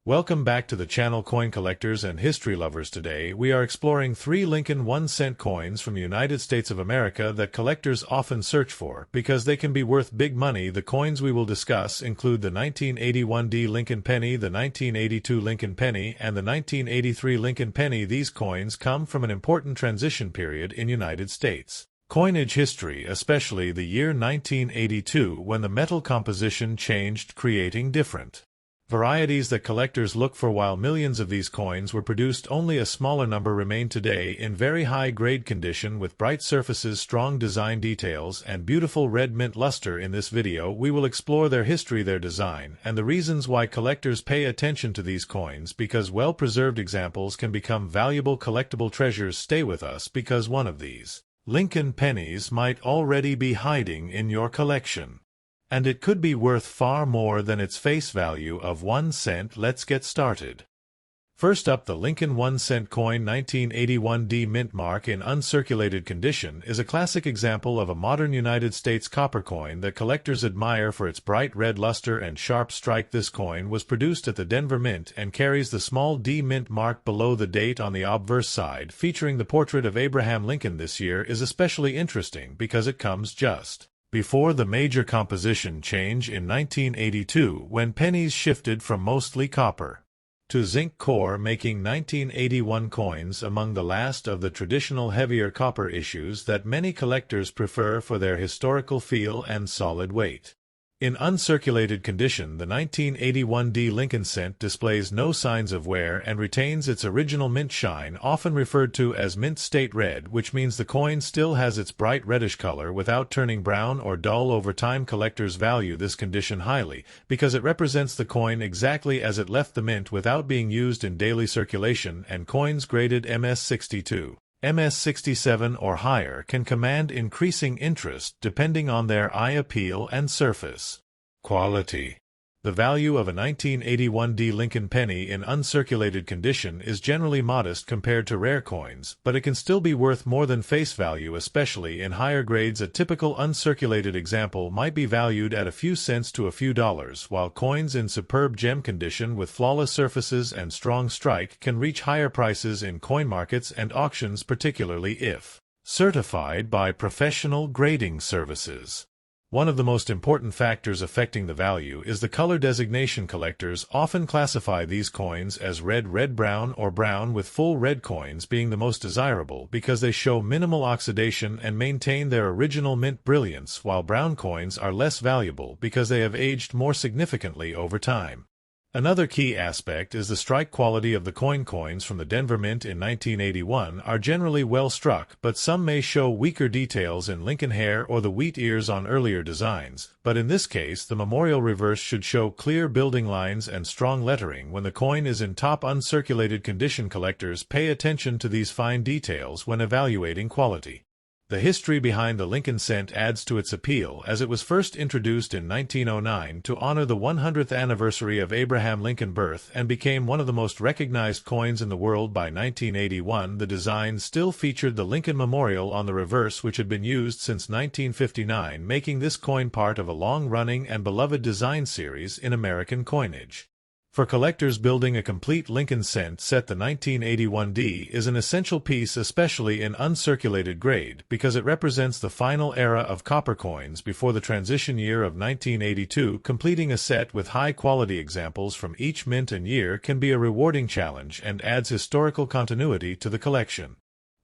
Welcome back to the channel Coin Collectors and History Lovers. Today we are exploring 3 Lincoln 1-cent coins from the United States of America that collectors often search for because they can be worth big money. The coins we will discuss include the 1981 D Lincoln penny, the 1982 Lincoln penny, and the 1983 Lincoln penny. These coins come from an important transition period in United States coinage history, especially the year 1982, when the metal composition changed, creating different varieties that collectors look for. While millions of these coins were produced, only a smaller number remain today in very high-grade condition with bright surfaces, strong design details, and beautiful red mint luster. In this video, we will explore their history, their design, and the reasons why collectors pay attention to these coins, because well-preserved examples can become valuable collectible treasures. Stay with us because one of these Lincoln pennies might already be hiding in your collection, and it could be worth far more than its face value of 1 cent. Let's get started. First up, the Lincoln 1-cent coin. 1981 D mint mark in uncirculated condition is a classic example of a modern United States copper coin that collectors admire for its bright red luster and sharp strike. This coin was produced at the Denver Mint and carries the small D mint mark below the date on the obverse side, featuring the portrait of Abraham Lincoln. This year is especially interesting because it comes just before the major composition change in 1982, when pennies shifted from mostly copper to zinc core, making 1981 coins among the last of the traditional heavier copper issues that many collectors prefer for their historical feel and solid weight. In uncirculated condition, the 1981 D Lincoln cent displays no signs of wear and retains its original mint shine, often referred to as mint state red, which means the coin still has its bright reddish color without turning brown or dull over time. Collectors value this condition highly because it represents the coin exactly as it left the mint without being used in daily circulation, and coins graded MS62, MS67 or higher can command increasing interest depending on their eye appeal and surface quality. The value of a 1981 D Lincoln penny in uncirculated condition is generally modest compared to rare coins, but it can still be worth more than face value, especially in higher grades. A typical uncirculated example might be valued at a few cents to a few dollars, while coins in superb gem condition with flawless surfaces and strong strike can reach higher prices in coin markets and auctions, particularly if certified by professional grading services. One of the most important factors affecting the value is the color designation. Collectors often classify these coins as red, brown, or brown, with full red coins being the most desirable because they show minimal oxidation and maintain their original mint brilliance, while brown coins are less valuable because they have aged more significantly over time. Another key aspect is the strike quality of the coin. Coins from the Denver Mint in 1981 are generally well struck, but some may show weaker details in Lincoln hair or the wheat ears on earlier designs. But in this case, the memorial reverse should show clear building lines and strong lettering when the coin is in top uncirculated condition. Collectors pay attention to these fine details when evaluating quality. The history behind the Lincoln cent adds to its appeal, as it was first introduced in 1909 to honor the 100th anniversary of Abraham Lincoln's birth and became one of the most recognized coins in the world. By 1981, the design still featured the Lincoln Memorial on the reverse, which had been used since 1959, making this coin part of a long-running and beloved design series in American coinage. For collectors building a complete Lincoln cent set, the 1981 D is an essential piece, especially in uncirculated grade, because it represents the final era of copper coins before the transition year of 1982. Completing a set with high-quality examples from each mint and year can be a rewarding challenge and adds historical continuity to the collection.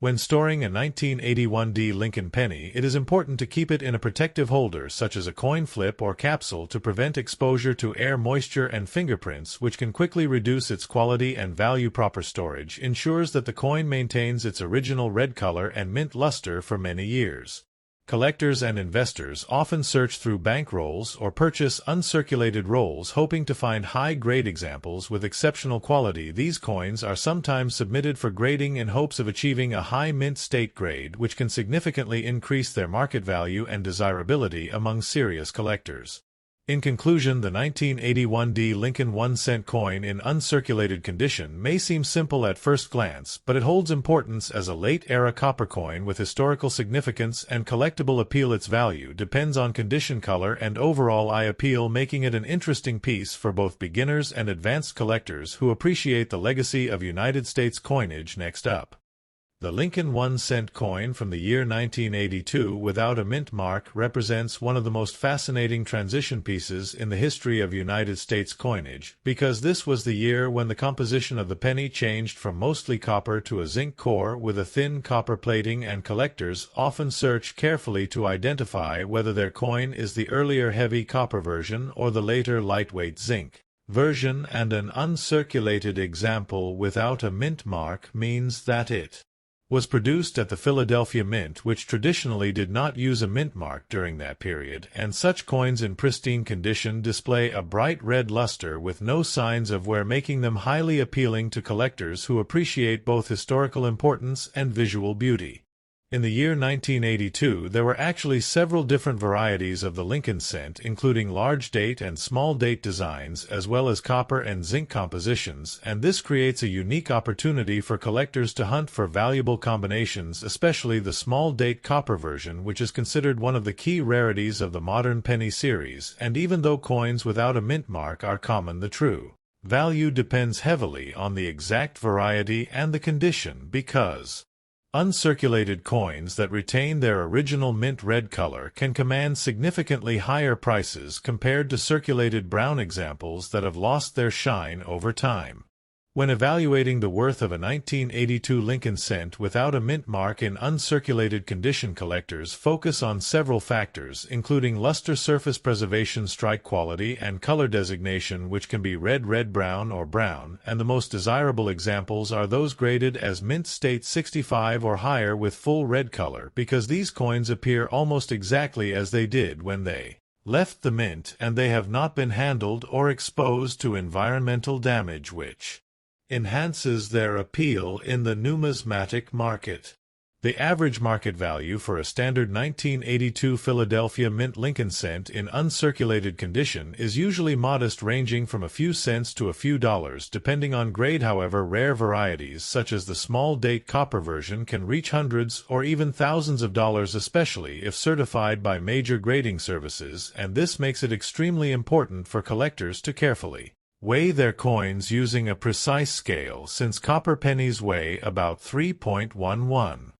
When storing a 1981 D Lincoln penny, it is important to keep it in a protective holder such as a coin flip or capsule to prevent exposure to air, moisture, and fingerprints, which can quickly reduce its quality and value. Proper storage ensures that the coin maintains its original red color and mint luster for many years. Collectors and investors often search through bank rolls or purchase uncirculated rolls hoping to find high-grade examples with exceptional quality. These coins are sometimes submitted for grading in hopes of achieving a high mint state grade, which can significantly increase their market value and desirability among serious collectors. In conclusion, the 1981 D Lincoln 1-cent coin in uncirculated condition may seem simple at first glance, but it holds importance as a late-era copper coin with historical significance and collectible appeal. Its value depends on condition, color, and overall eye appeal, making it an interesting piece for both beginners and advanced collectors who appreciate the legacy of United States coinage. Next up, the Lincoln 1-cent coin from the year 1982 without a mint mark represents one of the most fascinating transition pieces in the history of United States coinage, because this was the year when the composition of the penny changed from mostly copper to a zinc core with a thin copper plating, and collectors often search carefully to identify whether their coin is the earlier heavy copper version or the later lightweight zinc version, and an uncirculated example without a mint mark means that it was produced at the Philadelphia Mint, which traditionally did not use a mint mark during that period, and such coins in pristine condition display a bright red luster with no signs of wear, making them highly appealing to collectors who appreciate both historical importance and visual beauty. In the year 1982, there were actually several different varieties of the Lincoln cent, including large date and small date designs, as well as copper and zinc compositions, and this creates a unique opportunity for collectors to hunt for valuable combinations, especially the small date copper version, which is considered one of the key rarities of the modern penny series. And even though coins without a mint mark are common, the true value depends heavily on the exact variety and the condition, because uncirculated coins that retain their original mint red color can command significantly higher prices compared to circulated brown examples that have lost their shine over time. When evaluating the worth of a 1982 Lincoln cent without a mint mark in uncirculated condition, collectors focus on several factors, including luster, surface preservation, strike quality, and color designation, which can be red, brown, or brown, and the most desirable examples are those graded as mint state 65 or higher with full red color, because these coins appear almost exactly as they did when they left the mint, and they have not been handled or exposed to environmental damage, which enhances their appeal in the numismatic market. The average market value for a standard 1982 Philadelphia Mint Lincoln cent in uncirculated condition is usually modest, ranging from a few cents to a few dollars depending on grade. However, rare varieties such as the small date copper version can reach hundreds or even thousands of dollars, especially if certified by major grading services, and this makes it extremely important for collectors to carefully weigh their coins using a precise scale, since copper pennies weigh about 3.11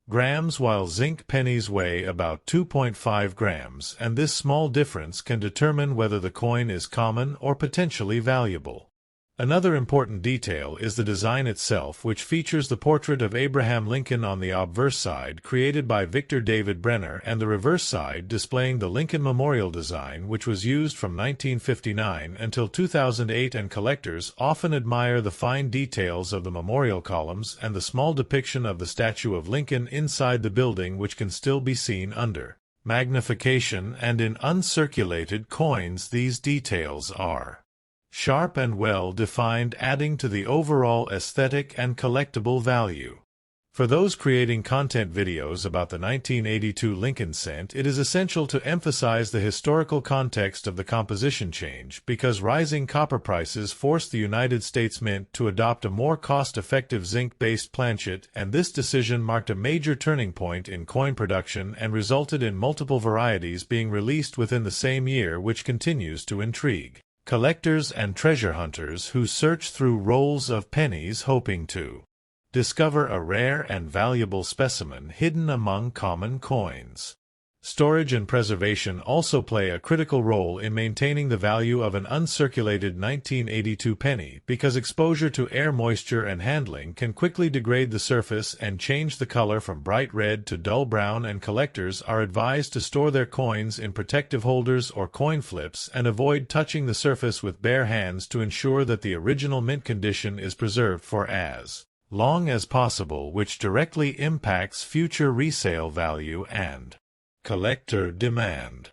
grams while zinc pennies weigh about 2.5 grams, and this small difference can determine whether the coin is common or potentially valuable. Another important detail is the design itself, which features the portrait of Abraham Lincoln on the obverse side, created by Victor David Brenner, and the reverse side displaying the Lincoln Memorial design, which was used from 1959 until 2008, and collectors often admire the fine details of the memorial columns and the small depiction of the statue of Lincoln inside the building, which can still be seen under magnification, and in uncirculated coins these details are sharp and well-defined, adding to the overall aesthetic and collectible value. For those creating content videos about the 1982 Lincoln cent, it is essential to emphasize the historical context of the composition change, because rising copper prices forced the United States Mint to adopt a more cost-effective zinc-based planchet, and this decision marked a major turning point in coin production and resulted in multiple varieties being released within the same year, which continues to intrigue collectors and treasure hunters who search through rolls of pennies hoping to discover a rare and valuable specimen hidden among common coins. Storage and preservation also play a critical role in maintaining the value of an uncirculated 1982 penny, because exposure to air, moisture, and handling can quickly degrade the surface and change the color from bright red to dull brown, and collectors are advised to store their coins in protective holders or coin flips and avoid touching the surface with bare hands to ensure that the original mint condition is preserved for as long as possible, which directly impacts future resale value and collector demand.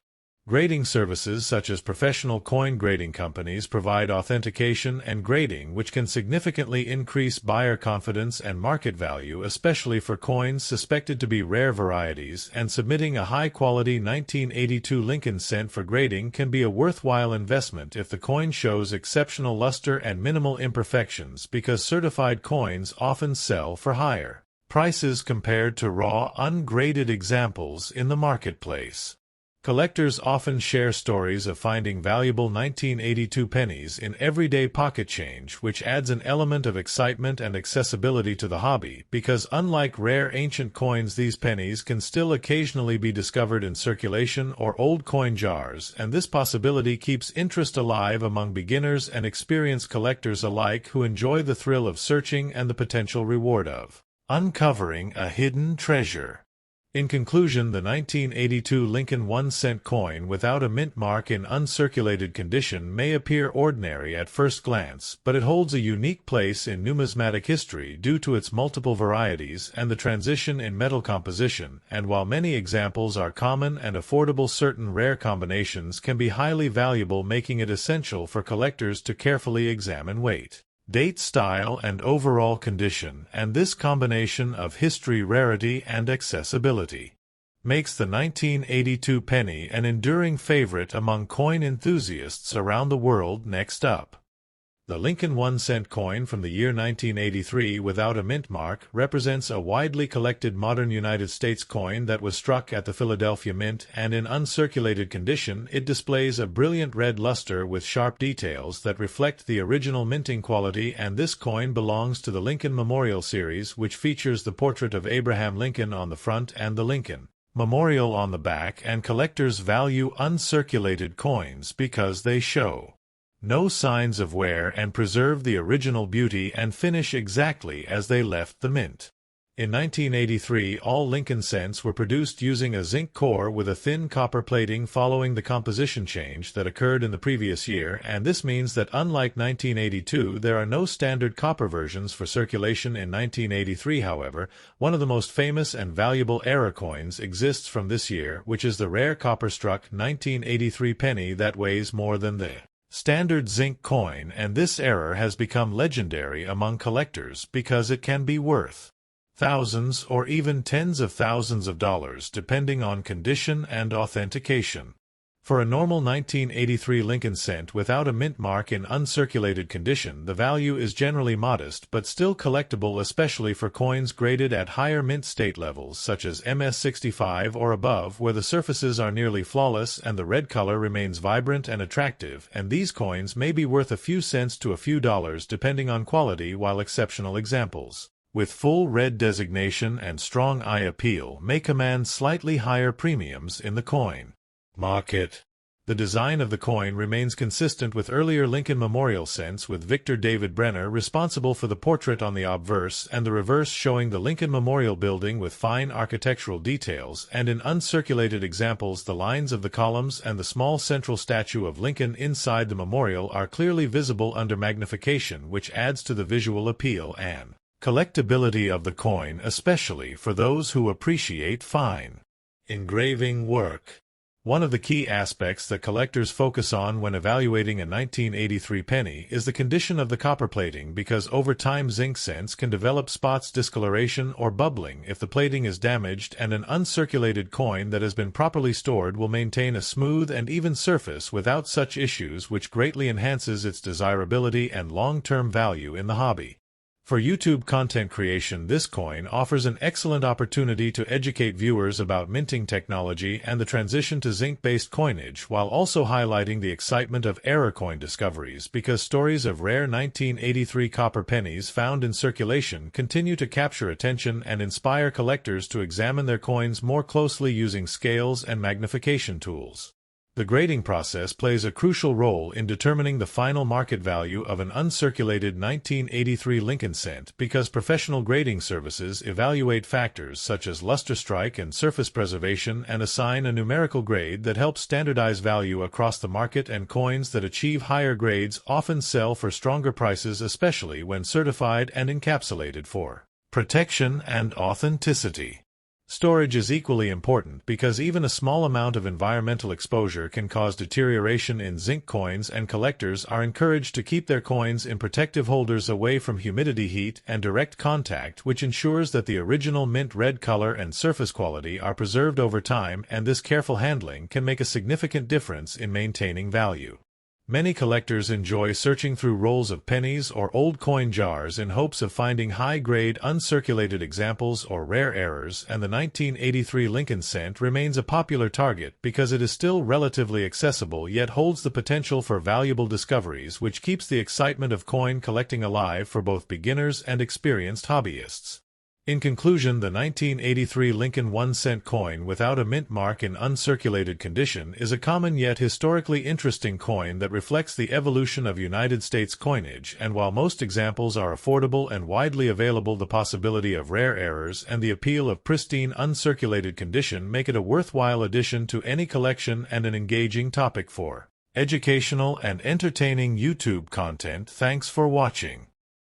Grading services such as professional coin grading companies provide authentication and grading, which can significantly increase buyer confidence and market value, especially for coins suspected to be rare varieties, and submitting a high-quality 1982 Lincoln cent for grading can be a worthwhile investment if the coin shows exceptional luster and minimal imperfections, because certified coins often sell for higher prices compared to raw, ungraded examples in the marketplace. Collectors often share stories of finding valuable 1982 pennies in everyday pocket change, which adds an element of excitement and accessibility to the hobby, because unlike rare ancient coins, these pennies can still occasionally be discovered in circulation or old coin jars, and this possibility keeps interest alive among beginners and experienced collectors alike who enjoy the thrill of searching and the potential reward of uncovering a hidden treasure. In conclusion, the 1982 Lincoln 1-cent coin without a mint mark in uncirculated condition may appear ordinary at first glance, but it holds a unique place in numismatic history due to its multiple varieties and the transition in metal composition, and while many examples are common and affordable, certain rare combinations can be highly valuable, making it essential for collectors to carefully examine weight, date, style, and overall condition, and this combination of history, rarity, and accessibility makes the 1982 penny an enduring favorite among coin enthusiasts around the world. Next up, the Lincoln 1-cent coin from the year 1983 without a mint mark represents a widely collected modern United States coin that was struck at the Philadelphia Mint, and in uncirculated condition it displays a brilliant red luster with sharp details that reflect the original minting quality, and this coin belongs to the Lincoln Memorial series, which features the portrait of Abraham Lincoln on the front and the Lincoln Memorial on the back, and collectors value uncirculated coins because they show no signs of wear and preserve the original beauty and finish exactly as they left the mint. In 1983, all Lincoln cents were produced using a zinc core with a thin copper plating following the composition change that occurred in the previous year, and this means that unlike 1982, there are no standard copper versions for circulation in 1983. However, one of the most famous and valuable era coins exists from this year, which is the rare copper-struck 1983 penny that weighs more than the standard zinc coin, and this error has become legendary among collectors because it can be worth thousands or even tens of thousands of dollars depending on condition and authentication. For a normal 1983 Lincoln cent without a mint mark in uncirculated condition, the value is generally modest but still collectible, especially for coins graded at higher mint state levels such as MS65 or above, where the surfaces are nearly flawless and the red color remains vibrant and attractive, and these coins may be worth a few cents to a few dollars depending on quality, while exceptional examples with full red designation and strong eye appeal may command slightly higher premiums in the coin market. The design of the coin remains consistent with earlier Lincoln Memorial cents, with Victor David Brenner responsible for the portrait on the obverse and the reverse showing the Lincoln Memorial building with fine architectural details, and in uncirculated examples the lines of the columns and the small central statue of Lincoln inside the memorial are clearly visible under magnification, which adds to the visual appeal and collectability of the coin, especially for those who appreciate fine engraving work. One of the key aspects that collectors focus on when evaluating a 1983 penny is the condition of the copper plating, because over time zinc cents can develop spots, discoloration, or bubbling if the plating is damaged, and an uncirculated coin that has been properly stored will maintain a smooth and even surface without such issues, which greatly enhances its desirability and long-term value in the hobby. For YouTube content creation, this coin offers an excellent opportunity to educate viewers about minting technology and the transition to zinc-based coinage, while also highlighting the excitement of era coin discoveries, because stories of rare 1983 copper pennies found in circulation continue to capture attention and inspire collectors to examine their coins more closely using scales and magnification tools. The grading process plays a crucial role in determining the final market value of an uncirculated 1983 Lincoln cent, because professional grading services evaluate factors such as luster strike and surface preservation and assign a numerical grade that helps standardize value across the market, and coins that achieve higher grades often sell for stronger prices, especially when certified and encapsulated for protection and authenticity. Storage is equally important because even a small amount of environmental exposure can cause deterioration in zinc coins, and collectors are encouraged to keep their coins in protective holders away from humidity, heat, and direct contact, which ensures that the original mint red color and surface quality are preserved over time, and this careful handling can make a significant difference in maintaining value. Many collectors enjoy searching through rolls of pennies or old coin jars in hopes of finding high-grade uncirculated examples or rare errors, and the 1983 Lincoln cent remains a popular target because it is still relatively accessible yet holds the potential for valuable discoveries, which keeps the excitement of coin collecting alive for both beginners and experienced hobbyists. In conclusion, the 1983 Lincoln 1-cent coin without a mint mark in uncirculated condition is a common yet historically interesting coin that reflects the evolution of United States coinage, and while most examples are affordable and widely available, the possibility of rare errors and the appeal of pristine uncirculated condition make it a worthwhile addition to any collection and an engaging topic for educational and entertaining YouTube content. Thanks for watching.